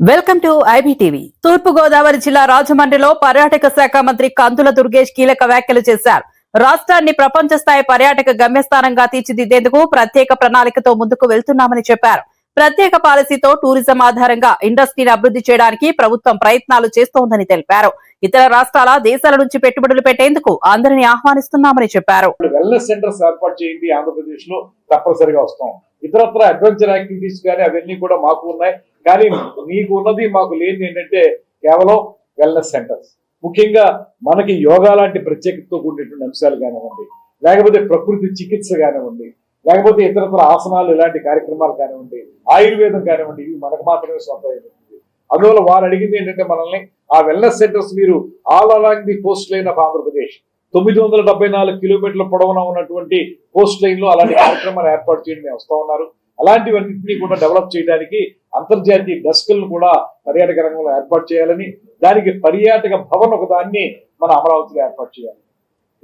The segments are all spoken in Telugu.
Welcome to IBTV. తూర్పు గోదావరి జిల్లా రాజమండ్రిలో పర్యాటక శాఖ మంత్రి కందుల దుర్గేష్ కీలక వ్యాఖ్యలు చేశారు. రాష్ట్రాన్ని ప్రపంచ స్థాయి పర్యాటక గమ్యస్థానంగా తీర్చిదిద్దేందుకు ప్రత్యేక ప్రణాళికతో ముందుకు వెళ్తున్నామని చెప్పారు. ప్రత్యేక పాలసీతో టూరిజం ఆధారంగా ఇండస్ట్రీని అభివృద్ధి చేయడానికి ప్రభుత్వం ప్రయత్నాలు చేస్తోందని తెలిపారు. ఇతర రాష్ట్రాల దేశాల నుంచి పెట్టుబడులు పెట్టేందుకు అందరినీ ఆహ్వానిస్తున్నామని చెప్పారు. వెల్నెస్ సెంటర్స్ ఏర్పాటు చేయండి, ఆంధ్రప్రదేశ్ లో తప్పనిసరిగా వస్తాం. ఇతరత్ర అడ్వెంచర్ యాక్టివిటీస్ కానీ అవన్నీ కూడా మాకు ఉన్నాయి. కానీ మీకు ఉన్నది మాకు లేని ఏంటంటే కేవలం వెల్నెస్ సెంటర్స్. ముఖ్యంగా మనకి యోగా లాంటి ప్రత్యేకతతో కూడినటువంటి అంశాలు కానివ్వండి, లేకపోతే ప్రకృతి చికిత్స కానివ్వండి, లేకపోతే ఇతరత్ర ఆసనాలు ఇలాంటి కార్యక్రమాలు కానివ్వండి, ఆయుర్వేదం కానివ్వండి, ఇవి మనకు మాత్రమే సొంతమైనటువంటి. అందువల్ల వారు అడిగింది ఏంటంటే మనల్ని ఆ వెల్నెస్ సెంటర్స్ మీరు all along the Coast line of Andhra Pradesh 974 కిలోమీటర్ల పొడవున ఉన్నటువంటి కోస్ట్ లైన్ లో అలాంటి కార్యక్రమాలు ఏర్పాటు చేయడం మేము వస్తా ఉన్నారు. అలాంటివన్నింటినీ కూడా డెవలప్ చేయడానికి అంతర్జాతీయ డెస్క్లను కూడా పర్యాటక రంగంలో ఏర్పాటు చేయాలని, దానికి పర్యాటక భవన్ ఒక దాన్ని మన అమరావతిలో ఏర్పాటు చేయాలి.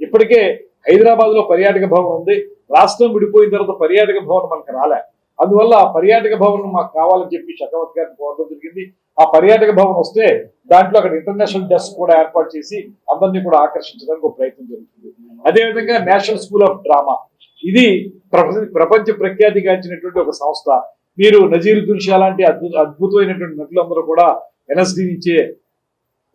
ఇప్పటికే హైదరాబాద్ లో పర్యాటక భవన్ ఉంది. రాష్ట్రం విడిపోయిన తర్వాత పర్యాటక భవన్ మనకు రాలే. అందువల్ల ఆ పర్యాటక భవన్ మాకు కావాలని చెప్పి షెకావత్ గారిని కోరడం జరిగింది. ఆ పర్యాటక భవన్ వస్తే దాంట్లో అక్కడ ఇంటర్నేషనల్ డెస్క్ కూడా ఏర్పాటు చేసి అందరినీ కూడా ఆకర్షించడానికి ఒక ప్రయత్నం జరుగుతుంది. అదేవిధంగా నేషనల్ స్కూల్ ఆఫ్ డ్రామా, ఇది ప్రపంచ ప్రఖ్యాతిగాంచినటువంటి ఒక సంస్థ. మీరు నజీరుద్దీన్ షా లాంటి అద్భుతమైనటువంటి నటులందరూ కూడా ఎన్ఎస్డి నుంచే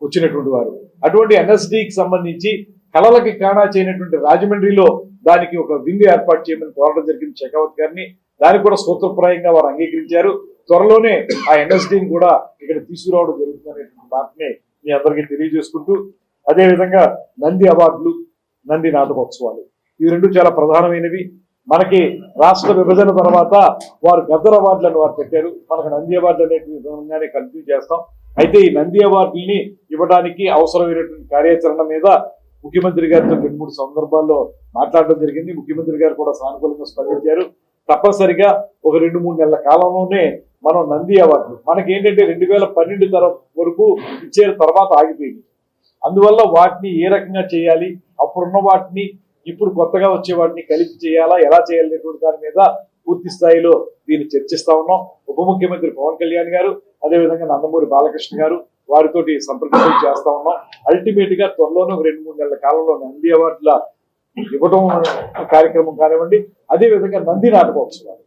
వచ్చినటువంటి వారు. అటువంటి ఎన్ఎస్డికి సంబంధించి కళలకి కాణా చేయనటువంటి రాజమండ్రిలో దానికి ఒక వింగ్ ఏర్పాటు చేయమని కోరడం జరిగింది షెకావత్ గారిని. దానికి కూడా సూత్రప్రాయంగా వారు అంగీకరించారు. త్వరలోనే ఆ ఎన్ఎస్డిని కూడా ఇక్కడ తీసుకురావడం జరుగుతుందనేటువంటి మాటని మీ అందరికీ తెలియజేసుకుంటూ, అదేవిధంగా నంది అవార్డులు, నంది నాటకోత్సవాలు, ఇవి రెండు చాలా ప్రధానమైనవి. మనకి రాష్ట్ర విభజన తర్వాత వారు గద్దర్ అవార్డులను వారు పెట్టారు. మనకు నంది అవార్డు అనేటువంటి కంటిన్యూ చేస్తాం. అయితే ఈ నంది అవార్డుల్ని ఇవ్వడానికి అవసరమైనటువంటి కార్యాచరణ మీద ముఖ్యమంత్రి గారితో 2-3 సందర్భాల్లో మాట్లాడడం జరిగింది. ముఖ్యమంత్రి గారు కూడా సానుకూలంగా స్పందించారు. తప్పనిసరిగా ఒక 2-3 నెలల కాలంలోనే మనం నంది అవార్డులు మనకి ఏంటంటే 2012 వరకు ఇచ్చే తర్వాత ఆగిపోయింది. అందువల్ల వాటిని ఏ రకంగా చేయాలి, అప్పుడున్న వాటిని ఇప్పుడు కొత్తగా వచ్చే వాటిని కలిపి చేయాలా, ఎలా చేయాలనేటువంటి దాని మీద పూర్తి స్థాయిలో దీన్ని చర్చిస్తా ఉన్నాం. ఉప ముఖ్యమంత్రి పవన్ కళ్యాణ్ గారు, అదేవిధంగా నందమూరి బాలకృష్ణ గారు, వారితోటి సంప్రదింపులు చేస్తా ఉన్నాం. అల్టిమేట్ గా త్వరలోనే ఒక 2-3 నెలల కాలంలో నంది అవార్డుల ఇవ్వడం కార్యక్రమం కానివ్వండి, అదేవిధంగా నంది నాటకోత్సవాలు.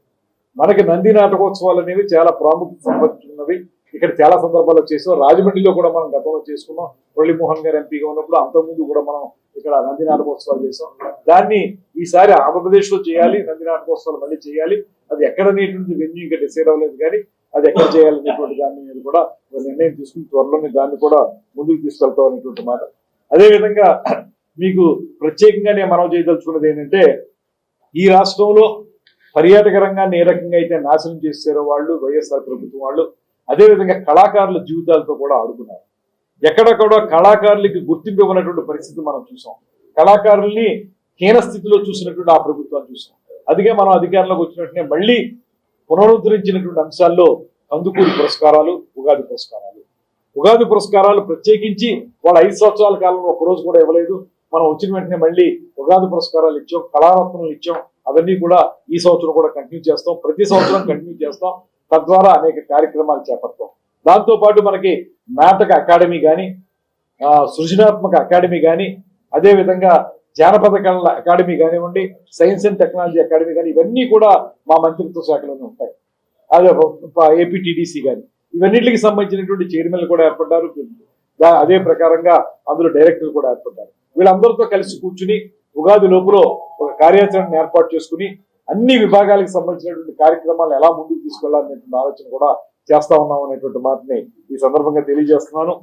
మనకి నంది నాటకోత్సవాలు అనేవి చాలా ప్రాముఖ్యత సంబంధించినవి. ఇక్కడ చాలా సందర్భాల్లో చేసాం. రాజమండ్రిలో కూడా మనం గతంలో చేసుకున్నాం. మురళీమోహన్ గారు ఎంపీగా ఉన్నప్పుడు, అంతకుముందు కూడా మనం ఇక్కడ నంది నాటకోత్సవాలు చేసాం. దాన్ని ఈసారి ఆంధ్రప్రదేశ్ లో చేయాలి, నంది నాటకోత్సవాలు మళ్ళీ చేయాలి. అది ఎక్కడ అనేటువంటి వెన్యూ ఇంకా డిసైడ్ అవ్వలేదు, కానీ అది ఎక్కడ చేయాలనేటువంటి దాని మీద కూడా నిర్ణయం తీసుకుని త్వరలోనే దాన్ని కూడా ముందుకు తీసుకెళ్తాం అనేటువంటి మాట. అదేవిధంగా మీకు ప్రత్యేకంగా నేను మనం చేయదలుచుకున్నది ఏంటంటే, ఈ రాష్ట్రంలో పర్యాటక రంగాన్ని ఏ రకంగా అయితే నాశనం చేశారో వాళ్ళు వైఎస్ఆర్ ప్రభుత్వం వాళ్ళు, అదేవిధంగా కళాకారుల జీవితాలతో కూడా ఆడుకున్నారు. ఎక్కడ కూడా కళాకారులకి గుర్తింపు ఇవ్వనటువంటి పరిస్థితి మనం చూసాం. కళాకారుల్ని హీన స్థితిలో చూసినటువంటి ఆ ప్రభుత్వాన్ని చూసాం. అందుకే మనం అధికారంలోకి వచ్చినట్టునే మళ్ళీ పునరుద్ధరించినటువంటి అంశాల్లో కందుకూరి పురస్కారాలు, ఉగాది పురస్కారాలు. ఉగాది పురస్కారాలు ప్రత్యేకించి వాళ్ళ 5 సంవత్సరాల కాలంలో ఒకరోజు కూడా ఇవ్వలేదు. మనం వచ్చిన వెంటనే మళ్ళీ ఉగాది పురస్కారాలు ఇచ్చాం, కళారత్నాలు ఇచ్చాం. అవన్నీ కూడా ఈ సంవత్సరం కూడా కంటిన్యూ చేస్తాం, ప్రతి సంవత్సరం కంటిన్యూ చేస్తాం. తద్వారా అనేక కార్యక్రమాలు చేపడతాం. దాంతోపాటు మనకి నాటక అకాడమీ కానీ, సృజనాత్మక అకాడమీ కానీ, అదేవిధంగా జానపద కళల అకాడమీ కానివ్వండి, సైన్స్ అండ్ టెక్నాలజీ అకాడమీ కానీ, ఇవన్నీ కూడా మా మంత్రిత్వ శాఖలోనే ఉంటాయి. అదే ఏపీటీడీసీ కానీ, ఇవన్నిటికి సంబంధించినటువంటి చైర్మన్లు కూడా ఏర్పడ్డారు. అదే ప్రకారంగా అందులో డైరెక్టర్లు కూడా ఏర్పడ్డారు. వీళ్ళందరితో కలిసి కూర్చుని ఉగాది లోపల ఒక కార్యాచరణ ఏర్పాటు చేసుకుని అన్ని విభాగాలకు సంబంధించినటువంటి కార్యక్రమాలను ఎలా ముందుకు తీసుకెళ్లాలనేటువంటి ఆలోచన కూడా చేస్తా ఉన్నాం అనేటువంటి మాటని ఈ సందర్భంగా తెలియజేస్తున్నాను.